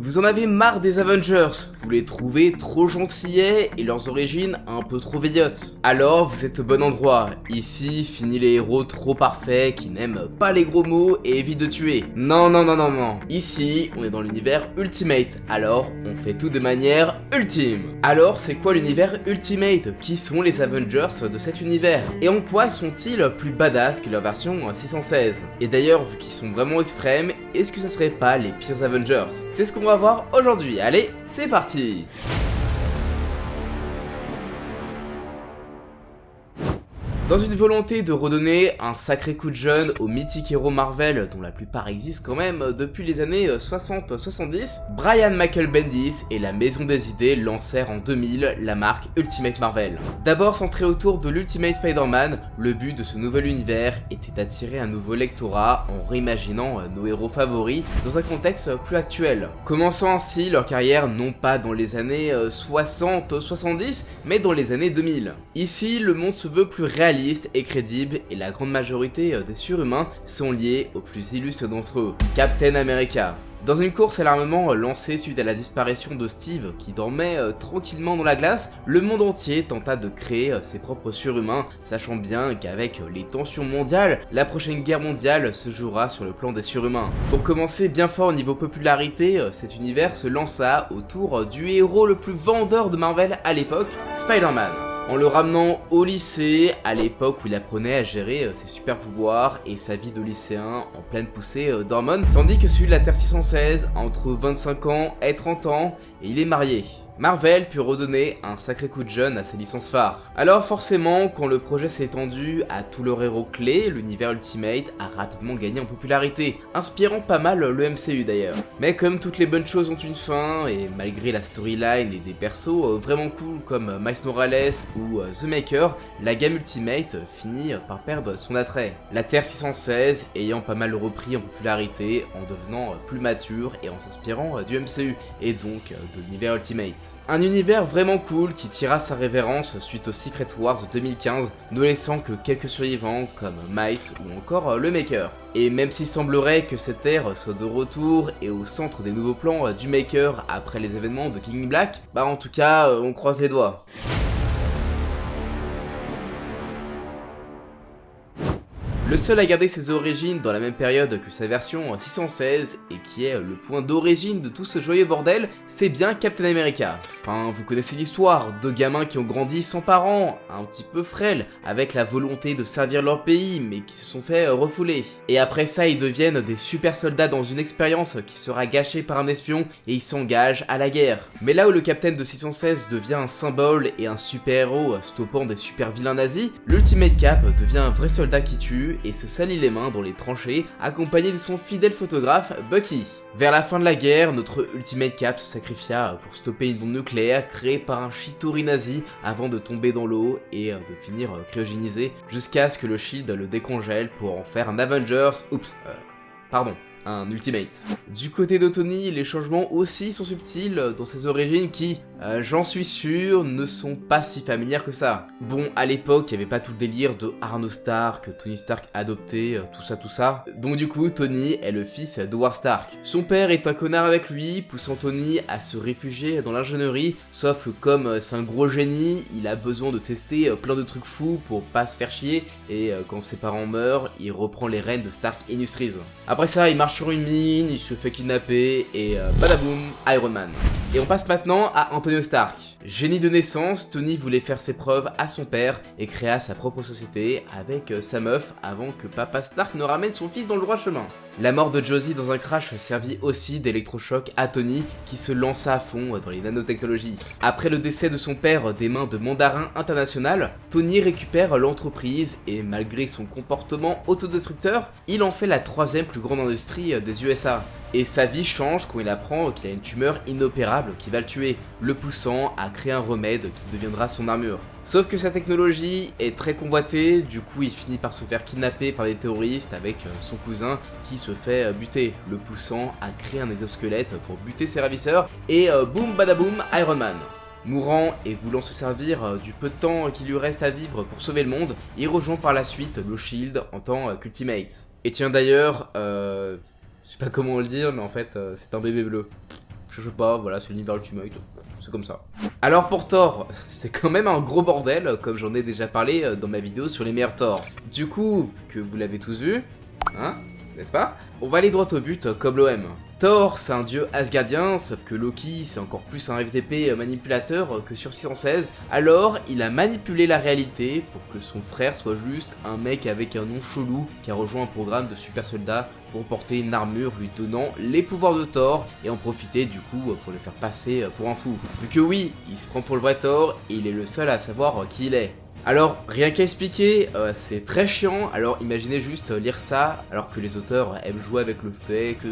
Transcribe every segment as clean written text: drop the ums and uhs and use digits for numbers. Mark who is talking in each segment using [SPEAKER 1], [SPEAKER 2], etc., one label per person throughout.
[SPEAKER 1] Vous en avez marre des Avengers, vous les trouvez trop gentillets et leurs origines un peu trop vieillottes. Alors vous êtes au bon endroit, ici fini les héros trop parfaits qui n'aiment pas les gros mots et évitent de tuer. Non, ici on est dans l'univers Ultimate, alors on fait tout de manière ultime. Alors c'est quoi l'univers Ultimate? Qui sont les Avengers de cet univers? Et en quoi sont-ils plus badass que leur version 616? Et d'ailleurs vu qu'ils sont vraiment extrêmes, est-ce que ça serait pas les pires Avengers? C'est ce qu'on va voir aujourd'hui, allez, c'est parti! Dans une volonté de redonner un sacré coup de jeune aux mythiques héros Marvel, dont la plupart existent quand même depuis les années 60-70, Brian Michael Bendis et la Maison des Idées lancèrent en 2000 la marque Ultimate Marvel. D'abord centré autour de l'Ultimate Spider-Man, le but de ce nouvel univers était d'attirer un nouveau lectorat en réimaginant nos héros favoris dans un contexte plus actuel. Commençant ainsi leur carrière non pas dans les années 60-70, mais dans les années 2000. Ici, le monde se veut plus réaliste et crédible et la grande majorité des surhumains sont liés aux plus illustres d'entre eux, Captain America. Dans une course à l'armement lancée suite à la disparition de Steve qui dormait tranquillement dans la glace, le monde entier tenta de créer ses propres surhumains, sachant bien qu'avec les tensions mondiales, la prochaine guerre mondiale se jouera sur le plan des surhumains. Pour commencer bien fort au niveau popularité, cet univers se lança autour du héros le plus vendeur de Marvel à l'époque, Spider-Man. En le ramenant au lycée, à l'époque où il apprenait à gérer ses super pouvoirs et sa vie de lycéen en pleine poussée d'hormones, tandis que celui de la Terre 616 a entre 25 ans et 30 ans et il est marié. Marvel put redonner un sacré coup de jeune à ses licences phares. Alors forcément, quand le projet s'est étendu à tous leurs héros clés, l'univers Ultimate a rapidement gagné en popularité, inspirant pas mal le MCU d'ailleurs. Mais comme toutes les bonnes choses ont une fin, et malgré la storyline et des persos vraiment cool comme Miles Morales ou The Maker, la gamme Ultimate finit par perdre son attrait. La Terre 616 ayant pas mal repris en popularité en devenant plus mature et en s'inspirant du MCU, et donc de l'univers Ultimate. Un univers vraiment cool qui tira sa révérence suite au Secret Wars 2015, ne laissant que quelques survivants comme Miles ou encore le Maker. Et même s'il semblerait que cette ère soit de retour et au centre des nouveaux plans du Maker après les événements de King Black, bah en tout cas on croise les doigts. Le seul à garder ses origines dans la même période que sa version 616 et qui est le point d'origine de tout ce joyeux bordel, c'est bien Captain America. Enfin, vous connaissez l'histoire, deux gamins qui ont grandi sans parents, un petit peu frêles, avec la volonté de servir leur pays mais qui se sont fait refouler. Et après ça, ils deviennent des super soldats dans une expérience qui sera gâchée par un espion et ils s'engagent à la guerre. Mais là où le Captain de 616 devient un symbole et un super héros stoppant des super vilains nazis, l'Ultimate Cap devient un vrai soldat qui tue et se salit les mains dans les tranchées, accompagné de son fidèle photographe Bucky. Vers la fin de la guerre, notre Ultimate Cap se sacrifia pour stopper une bombe nucléaire créée par un Chitauri nazi avant de tomber dans l'eau et de finir cryogénisé jusqu'à ce que le Shield le décongèle pour en faire un Avengers, un Ultimate. Du côté de Tony, les changements aussi sont subtils dans ses origines qui, j'en suis sûr, ne sont pas si familières que ça. Bon, à l'époque, il n'y avait pas tout le délire de Arno Stark, Tony Stark adopté, tout ça. Donc du coup, Tony est le fils d'Howard Stark. Son père est un connard avec lui, poussant Tony à se réfugier dans l'ingénierie, sauf que comme c'est un gros génie, il a besoin de tester plein de trucs fous pour pas se faire chier, et quand ses parents meurent, il reprend les rênes de Stark Industries. Après ça, il marche sur une mine, il se fait kidnapper, et badaboum, Iron Man. Et on passe maintenant à Antonio Stark. Génie de naissance, Tony voulait faire ses preuves à son père et créa sa propre société avec sa meuf avant que papa Stark ne ramène son fils dans le droit chemin. La mort de Josie dans un crash servit aussi d'électrochoc à Tony qui se lança à fond dans les nanotechnologies. Après le décès de son père des mains de Mandarin International, Tony récupère l'entreprise et malgré son comportement autodestructeur, il en fait la troisième plus grande industrie des USA. Et sa vie change quand il apprend qu'il a une tumeur inopérable qui va le tuer, le poussant à créer un remède qui deviendra son armure. Sauf que sa technologie est très convoitée, du coup il finit par se faire kidnapper par des terroristes avec son cousin qui se fait buter, le poussant à créer un exosquelette pour buter ses ravisseurs et boum badaboum Iron Man. Mourant et voulant se servir du peu de temps qui lui reste à vivre pour sauver le monde, il rejoint par la suite le Shield en tant qu'Ultimate. Et tiens d'ailleurs, je sais pas comment le dire mais en fait c'est un bébé bleu. Je sais pas, voilà, c'est l'univers Ultimate, c'est comme ça. Alors pour Thor, c'est quand même un gros bordel, comme j'en ai déjà parlé dans ma vidéo sur les meilleurs Thor. Du coup, que vous l'avez tous vu, hein, n'est-ce pas? On va aller droit au but comme l'OM. Thor, c'est un dieu asgardien, sauf que Loki, c'est encore plus un FDP manipulateur que sur 616. Alors, il a manipulé la réalité pour que son frère soit juste un mec avec un nom chelou qui a rejoint un programme de super soldats pour porter une armure lui donnant les pouvoirs de Thor et en profiter du coup pour le faire passer pour un fou. Vu que oui, il se prend pour le vrai Thor et il est le seul à savoir qui il est. Alors, rien qu'à expliquer, c'est très chiant, alors imaginez juste lire ça, alors que les auteurs aiment jouer avec le fait que,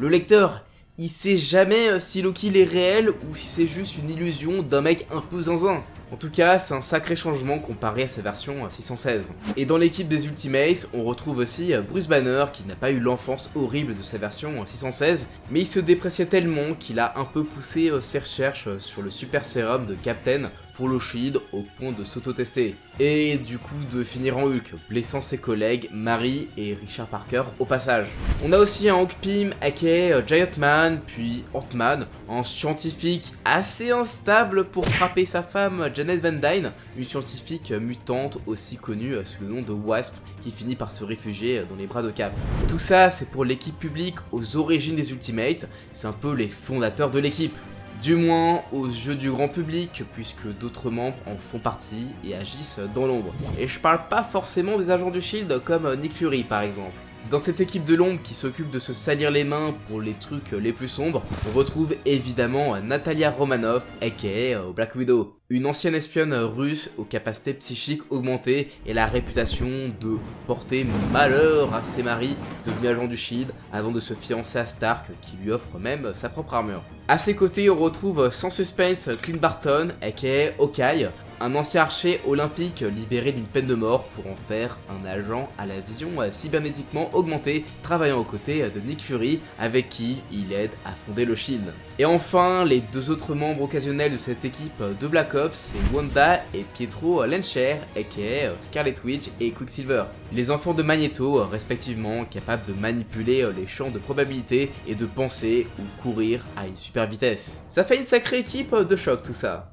[SPEAKER 1] le lecteur, il sait jamais si Loki il est réel ou si c'est juste une illusion d'un mec un peu zinzin. En tout cas, c'est un sacré changement comparé à sa version 616. Et dans l'équipe des Ultimates, on retrouve aussi Bruce Banner, qui n'a pas eu l'enfance horrible de sa version 616, mais il se dépréciait tellement qu'il a un peu poussé ses recherches sur le super sérum de Captain pour le Shield au point de s'auto-tester. Et du coup de finir en Hulk, blessant ses collègues Mary et Richard Parker au passage. On a aussi un Hank Pym aka Giant Man, puis Ant-Man, un scientifique assez instable pour frapper sa femme Janet Van Dyne, une scientifique mutante aussi connue sous le nom de Wasp, qui finit par se réfugier dans les bras de Cap. Tout ça c'est pour l'équipe publique aux origines des Ultimates, c'est un peu les fondateurs de l'équipe. Du moins aux yeux du grand public, puisque d'autres membres en font partie et agissent dans l'ombre. Et je parle pas forcément des agents du Shield comme Nick Fury par exemple. Dans cette équipe de l'ombre qui s'occupe de se salir les mains pour les trucs les plus sombres, on retrouve évidemment Natalia Romanoff, aka Black Widow. Une ancienne espionne russe aux capacités psychiques augmentées et la réputation de porter malheur à ses maris devenus agents du Shield avant de se fiancer à Stark qui lui offre même sa propre armure. A ses côtés on retrouve sans suspense Clint Barton, aka Hawkeye, un ancien archer olympique libéré d'une peine de mort pour en faire un agent à la vision cybernétiquement augmentée, travaillant aux côtés de Nick Fury, avec qui il aide à fonder le Shield. Et enfin, les deux autres membres occasionnels de cette équipe de Black Ops, c'est Wanda et Pietro Lencher, aka Scarlet Witch et Quicksilver. Les enfants de Magneto, respectivement, capables de manipuler les champs de probabilité et de penser ou courir à une super vitesse. Ça fait une sacrée équipe de choc tout ça.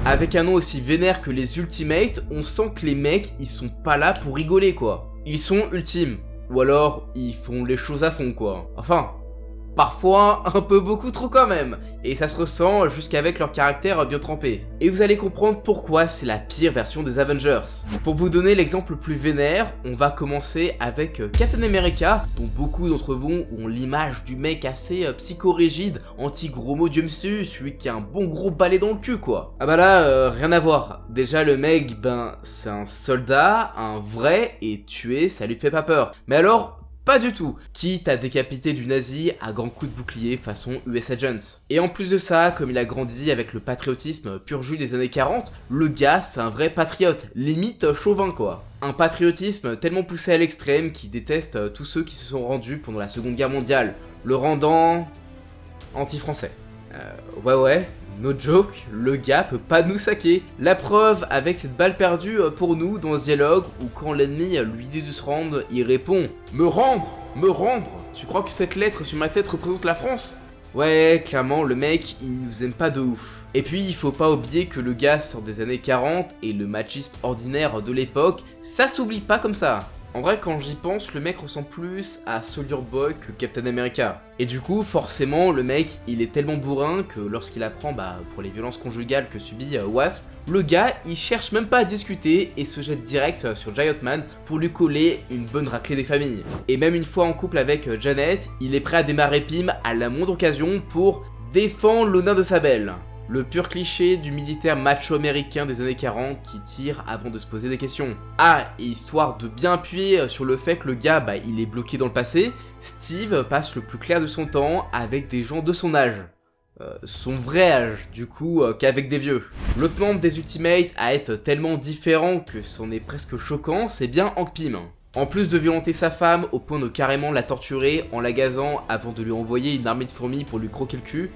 [SPEAKER 1] Avec un nom aussi vénère que les Ultimates, on sent que les mecs, ils sont pas là pour rigoler quoi. Ils sont ultimes. Ou alors, ils font les choses à fond quoi. Enfin, parfois un peu beaucoup trop quand même. Et ça se ressent jusqu'avec leur caractère bien trempé. Et vous allez comprendre pourquoi c'est la pire version des Avengers. Pour vous donner l'exemple le plus vénère, on va commencer avec Captain America, dont beaucoup d'entre vous ont l'image du mec assez psychorigide, anti-gros mot du MCU, celui qui a un bon gros balai dans le cul quoi. Ah bah là, rien à voir. Déjà le mec, c'est un soldat, un vrai, et tuer ça lui fait pas peur. Mais alors, pas du tout, quitte à décapiter du nazi à grands coups de bouclier façon US Agents. Et en plus de ça, comme il a grandi avec le patriotisme pur jus des années 40, le gars c'est un vrai patriote, limite chauvin quoi. Un patriotisme tellement poussé à l'extrême qu'il déteste tous ceux qui se sont rendus pendant la Seconde Guerre mondiale, le rendant anti-français. Ouais, no joke, le gars peut pas nous saquer. La preuve avec cette balle perdue pour nous dans ce dialogue où quand l'ennemi lui dit de se rendre, il répond « Me rendre ? Me rendre ? Tu crois que cette lettre sur ma tête représente la France ?» Ouais, clairement, le mec, il nous aime pas de ouf. Et puis, il faut pas oublier que le gars sort des années 40 et le machisme ordinaire de l'époque, ça s'oublie pas comme ça. En vrai, quand j'y pense, le mec ressemble plus à Soldier Boy que Captain America. Et du coup, forcément, le mec, il est tellement bourrin que lorsqu'il apprend pour les violences conjugales que subit Wasp, le gars, il cherche même pas à discuter et se jette direct sur Giant Man pour lui coller une bonne raclée des familles. Et même une fois en couple avec Janet, il est prêt à démarrer Pym à la moindre occasion pour défendre l'honneur de sa belle. Le pur cliché du militaire macho américain des années 40 qui tire avant de se poser des questions. Ah, et histoire de bien appuyer sur le fait que le gars, il est bloqué dans le passé, Steve passe le plus clair de son temps avec des gens de son âge. Son vrai âge, du coup, qu'avec des vieux. L'autre membre des Ultimates à être tellement différent que c'en est presque choquant, c'est bien Hank Pym. En plus de violenter sa femme au point de carrément la torturer en la gazant avant de lui envoyer une armée de fourmis pour lui croquer le cul,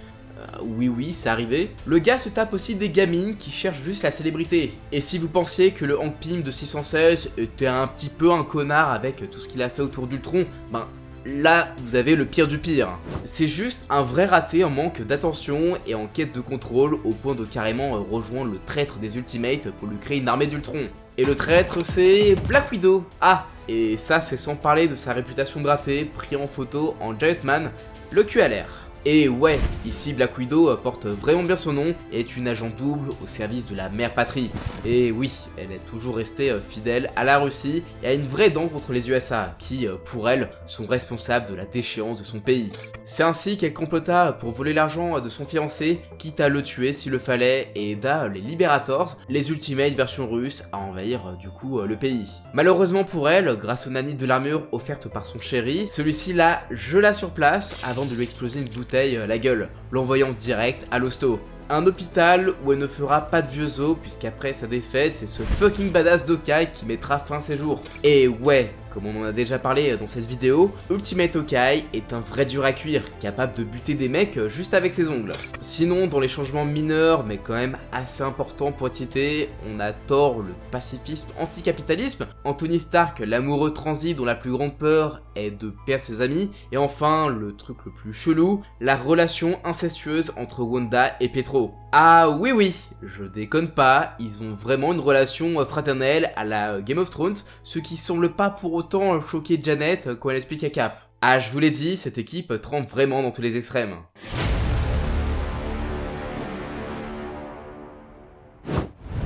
[SPEAKER 1] Oui, c'est arrivé. Le gars se tape aussi des gamines qui cherchent juste la célébrité. Et si vous pensiez que le Hank Pym de 616 était un petit peu un connard avec tout ce qu'il a fait autour d'Ultron, ben là, vous avez le pire du pire. C'est juste un vrai raté en manque d'attention et en quête de contrôle au point de carrément rejoindre le traître des Ultimates pour lui créer une armée d'Ultron. Et le traître, c'est Black Widow. Ah, et ça c'est sans parler de sa réputation de raté, pris en photo en Giant Man, le cul à l'air. Et ouais, ici Black Widow porte vraiment bien son nom et est une agent double au service de la mère patrie. Et oui, elle est toujours restée fidèle à la Russie et a une vraie dent contre les USA, qui, pour elle, sont responsables de la déchéance de son pays. C'est ainsi qu'elle complota pour voler l'argent de son fiancé, quitte à le tuer s'il le fallait, et aida les Liberators, les Ultimates version russe, à envahir du coup le pays. Malheureusement pour elle, grâce aux nanites de l'armure offerte par son chéri, celui-ci la gela sur place avant de lui exploser une bouteille la gueule, l'envoyant direct à l'hosto. Un hôpital où elle ne fera pas de vieux os, puisqu'après sa défaite, c'est ce fucking badass Hawkeye qui mettra fin à ses jours. Et ouais, comme on en a déjà parlé dans cette vidéo, Ultimate Hawkeye est un vrai dur à cuire, capable de buter des mecs juste avec ses ongles. Sinon, dans les changements mineurs, mais quand même assez importants pour être cités, on a Thor, le pacifisme anticapitalisme, Anthony Stark, l'amoureux transi dont la plus grande peur est de perdre ses amis, et enfin, le truc le plus chelou, la relation incestueuse entre Wanda et Pietro. Ah oui, je déconne pas, ils ont vraiment une relation fraternelle à la Game of Thrones, ce qui semble pas pour autant choquer Janet quand elle explique à Cap. Ah, je vous l'ai dit, cette équipe trempe vraiment dans tous les extrêmes.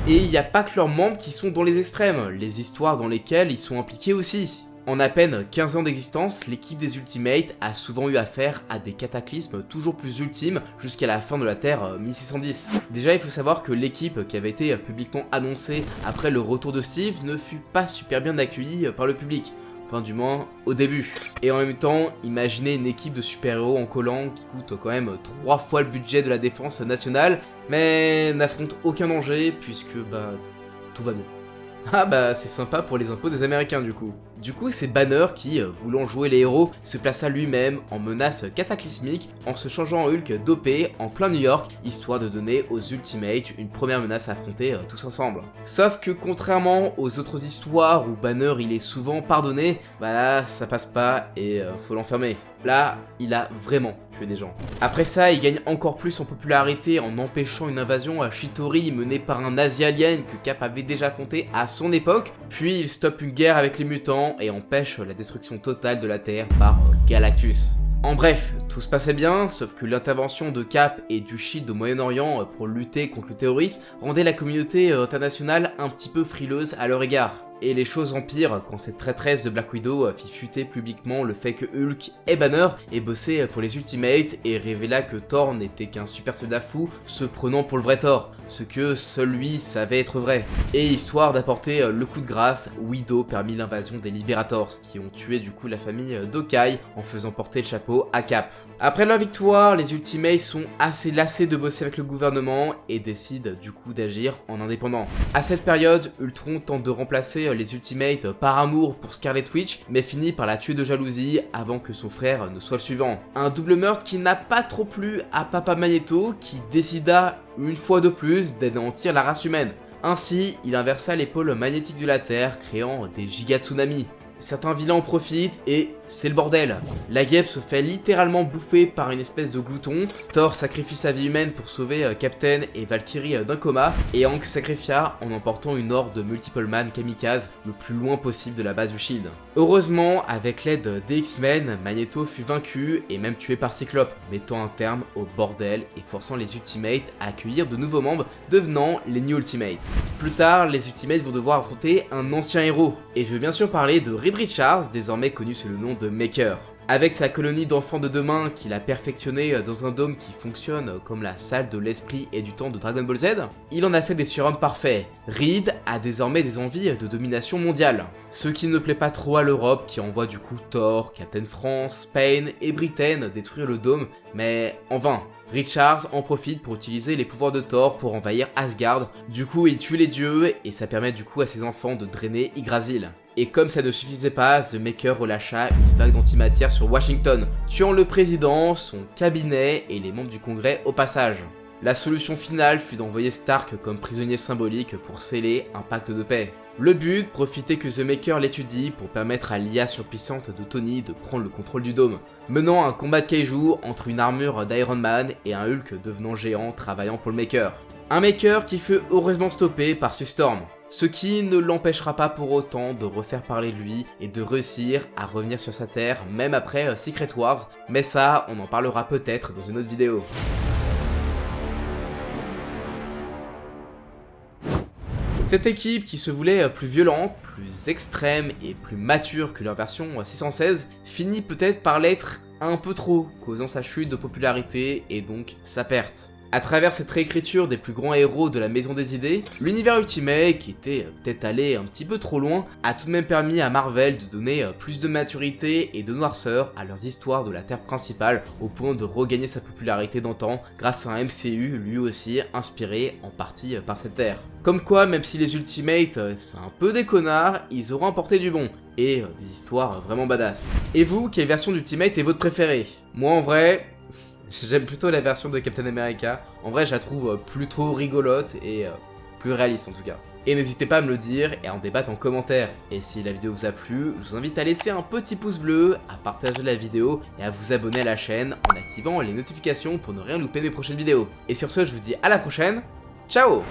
[SPEAKER 1] Et il n'y a pas que leurs membres qui sont dans les extrêmes, les histoires dans lesquelles ils sont impliqués aussi. En à peine 15 ans d'existence, l'équipe des Ultimates a souvent eu affaire à des cataclysmes toujours plus ultimes jusqu'à la fin de la Terre 1610. Déjà, il faut savoir que l'équipe qui avait été publiquement annoncée après le retour de Steve ne fut pas super bien accueillie par le public. Enfin, du moins, au début. Et en même temps, imaginez une équipe de super-héros en collant qui coûte quand même 3 fois le budget de la défense nationale, mais n'affronte aucun danger puisque, tout va bien. Ah bah c'est sympa pour les impôts des Américains du coup. Du coup c'est Banner qui, voulant jouer les héros, se plaça lui-même en menace cataclysmique en se changeant en Hulk dopé en plein New York, histoire de donner aux Ultimates une première menace à affronter tous ensemble. Sauf que contrairement aux autres histoires où Banner il est souvent pardonné, bah là ça passe pas et faut l'enfermer. Là, il a vraiment tué des gens. Après ça, il gagne encore plus en popularité en empêchant une invasion à Chitauri menée par un nazi alien que Cap avait déjà affronté à son époque, puis il stoppe une guerre avec les mutants et empêche la destruction totale de la Terre par Galactus. En bref, tout se passait bien, sauf que l'intervention de Cap et du Shield au Moyen-Orient pour lutter contre le terrorisme rendait la communauté internationale un petit peu frileuse à leur égard. Et les choses empirent quand cette traîtresse de Black Widow fit fuiter publiquement le fait que Hulk et Banner aient bossé pour les Ultimates et révéla que Thor n'était qu'un super soldat fou se prenant pour le vrai Thor, ce que seul lui savait être vrai. Et histoire d'apporter le coup de grâce, Widow permit l'invasion des Liberators qui ont tué du coup la famille d'Hawkeye en faisant porter le chapeau à Cap. Après leur victoire, les Ultimates sont assez lassés de bosser avec le gouvernement et décident du coup d'agir en indépendant. À cette période, Ultron tente de remplacer les Ultimates par amour pour Scarlet Witch, mais finit par la tuer de jalousie avant que son frère ne soit le suivant. Un double meurtre qui n'a pas trop plu à Papa Magneto, qui décida une fois de plus d'anéantir la race humaine. Ainsi, il inversa les pôles magnétiques de la Terre, créant des giga-tsunamis. Certains vilains en profitent et c'est le bordel. La guêpe se fait littéralement bouffer par une espèce de glouton, Thor sacrifie sa vie humaine pour sauver Captain et Valkyrie d'un coma, et Hank se sacrifia en emportant une horde de Multiple Man kamikazes le plus loin possible de la base du Shield. Heureusement, avec l'aide des X-Men, Magneto fut vaincu et même tué par Cyclope, mettant un terme au bordel et forçant les Ultimates à accueillir de nouveaux membres, devenant les New Ultimates. Plus tard, les Ultimates vont devoir affronter un ancien héros, et je veux bien sûr parler de Reed Richards, désormais connu sous le nom de Maker. Avec sa colonie d'enfants de demain qu'il a perfectionné dans un dôme qui fonctionne comme la salle de l'esprit et du temps de Dragon Ball Z, il en a fait des surhommes parfaits. Reed a désormais des envies de domination mondiale. Ce qui ne plaît pas trop à l'Europe qui envoie du coup Thor, Captain France, Spain et Britain détruire le dôme, mais en vain. Richards en profite pour utiliser les pouvoirs de Thor pour envahir Asgard, du coup il tue les dieux et ça permet du coup à ses enfants de drainer Yggdrasil. Et comme ça ne suffisait pas, The Maker relâcha une vague d'antimatière sur Washington, tuant le président, son cabinet et les membres du Congrès au passage. La solution finale fut d'envoyer Stark comme prisonnier symbolique pour sceller un pacte de paix. Le but, profiter que The Maker l'étudie pour permettre à l'IA surpuissante de Tony de prendre le contrôle du dôme, menant un combat de kaiju entre une armure d'Iron Man et un Hulk devenant géant travaillant pour le Maker. Un Maker qui fut heureusement stoppé par Sue Storm, ce qui ne l'empêchera pas pour autant de refaire parler de lui et de réussir à revenir sur sa terre même après Secret Wars, mais ça on en parlera peut-être dans une autre vidéo. Cette équipe qui se voulait plus violente, plus extrême et plus mature que leur version 616 finit peut-être par l'être un peu trop, causant sa chute de popularité et donc sa perte. À travers cette réécriture des plus grands héros de la Maison des Idées, l'univers Ultimate, qui était peut-être allé un petit peu trop loin, a tout de même permis à Marvel de donner plus de maturité et de noirceur à leurs histoires de la Terre principale, au point de regagner sa popularité d'antan grâce à un MCU lui aussi inspiré en partie par cette Terre. Comme quoi, même si les Ultimates c'est un peu des connards, ils auront apporté du bon, et des histoires vraiment badass. Et vous, quelle version d'Ultimate est votre préférée? Moi en vrai... j'aime plutôt la version de Captain America, en vrai je la trouve plutôt rigolote et plus réaliste en tout cas. Et n'hésitez pas à me le dire et à en débattre en commentaire. Et si la vidéo vous a plu, je vous invite à laisser un petit pouce bleu, à partager la vidéo et à vous abonner à la chaîne en activant les notifications pour ne rien louper mes prochaines vidéos. Et sur ce, je vous dis à la prochaine, ciao!